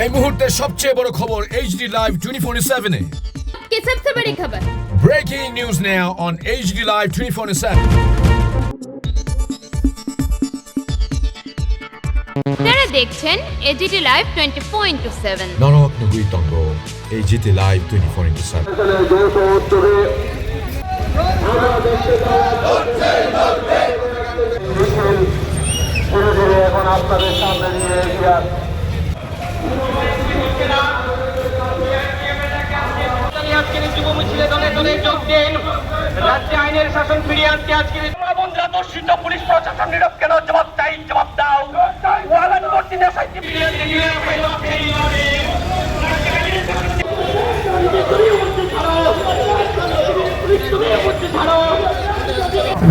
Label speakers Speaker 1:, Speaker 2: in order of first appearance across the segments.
Speaker 1: এই মুহূর্তের সবচেয়ে বড় খবর HD Live 24/7 এ।
Speaker 2: কি सबसे बड़ी खबर?
Speaker 1: Breaking news now on HD Live 24/7.
Speaker 2: আপনারা দেখছেন AGT Live 24/7।
Speaker 1: নরক তঙ্গ AGT Live 24/7।
Speaker 3: এখন আপনাদের সামনে নিয়ে এগিয়ে আজকের যুব মিছিলে দলে দলে যোগ দেন। রাজ্যে আইনের শাসন ফিরিয়ে আনতে আজকের বন্ধুরা দর্শিত পুলিশ প্রশাসন নীরব কেন? জবাব চাই, জবাব দাও। ওয়ালানবর্তী দেশাই ফিরিয়ে আনতে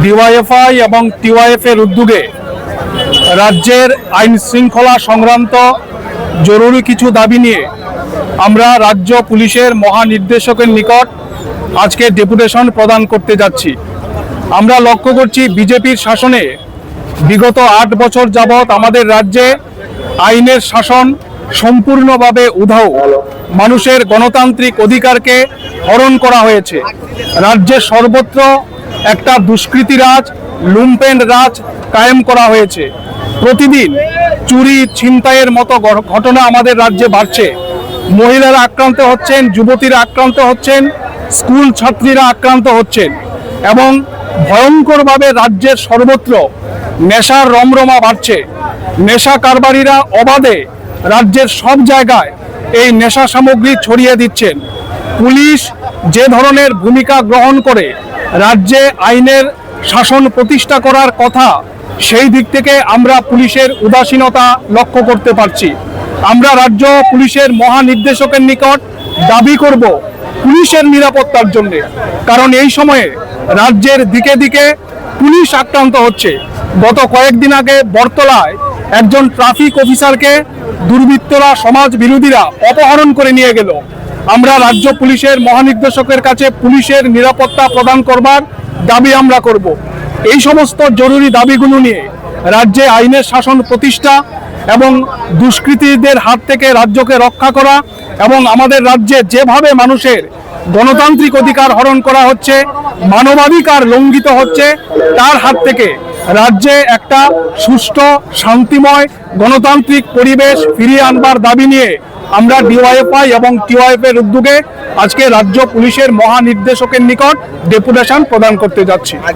Speaker 4: ডিওয়াইএফআই এবং টিওয়াইএফ এর উদ্যোগে রাজ্যের আইন শৃঙ্খলা সংক্রান্ত জরুরি কিছু দাবি নিয়ে আমরা রাজ্য পুলিশের মহানির্দেশকের নিকট আজকে ডেপুটেশন প্রদান করতে যাচ্ছি। আমরা লক্ষ্য করছি বিজেপির শাসনে বিগত 8 বছর যাবৎ আমাদের রাজ্যে আইনের শাসন সম্পূর্ণভাবে উধাও, মানুষের গণতান্ত্রিক অধিকারকে হরণ করা হয়েছে। রাজ্যের সর্বত্র একটা দুষ্কৃতি রাজ, লুম্পেন রাজ কায়েম করা হয়েছে। প্রতিদিন চুরি ছিনতাইয়ের মতো ঘটনা আমাদের রাজ্যে বাড়ছে। মহিলারা আক্রান্ত হচ্ছেন, যুবতীরা আক্রান্ত হচ্ছেন, স্কুল ছাত্রীরা আক্রান্ত হচ্ছেন এবং ভয়ঙ্করভাবে রাজ্যের সর্বত্র নেশার রমরমা বাড়ছে। নেশা কারবারিরা অবাধে রাজ্যের সব জায়গায় এই নেশা সামগ্রী ছড়িয়ে দিচ্ছেন। পুলিশ যে ধরনের ভূমিকা গ্রহণ করে রাজ্যে আইনের শাসন প্রতিষ্ঠা করার কথা, সেই দিক থেকে আমরা পুলিশের উদাসীনতা লক্ষ্য করতে পারছি। আমরা রাজ্য পুলিশের মহানির্দেশকের নিকট দাবি করব পুলিশের নিরাপত্তার জন্য, কারণ এই সময়ে রাজ্যের দিকে দিকে পুলিশ আক্রান্ত হচ্ছে। গত কয়েকদিন আগে বরতলায় একজন ট্রাফিক অফিসারকে দুর্বৃত্তরা, সমাজ বিরোধীরা অপহরণ করে নিয়ে গেল। আমরা রাজ্য পুলিশের মহানির্দেশকের কাছে পুলিশের নিরাপত্তা প্রদান করবার দাবি আমরা করব। এই সমস্ত জরুরি দাবিগুলো নিয়ে রাজ্যে আইনের শাসন প্রতিষ্ঠা এবং দুষ্কৃতীদের হাত থেকে রাজ্যকে রক্ষা করা এবং আমাদের রাজ্যে যেভাবে মানুষের গণতান্ত্রিক অধিকার হরণ করা হচ্ছে, মানবাধিকার লঙ্ঘিত হচ্ছে, তার হাত থেকে রাজ্যে একটা সুষ্ঠু, শান্তিময় গণতান্ত্রিক পরিবেশ ফিরিয়ে আনবার দাবি নিয়ে আমরা ডিওয়াইএফআই এবং টিওয়াইএফ এর উদ্যোগে আজকে রাজ্য পুলিশের মহানির্দেশকের নিকট ডেপুটেশন প্রদান করতে যাচ্ছি।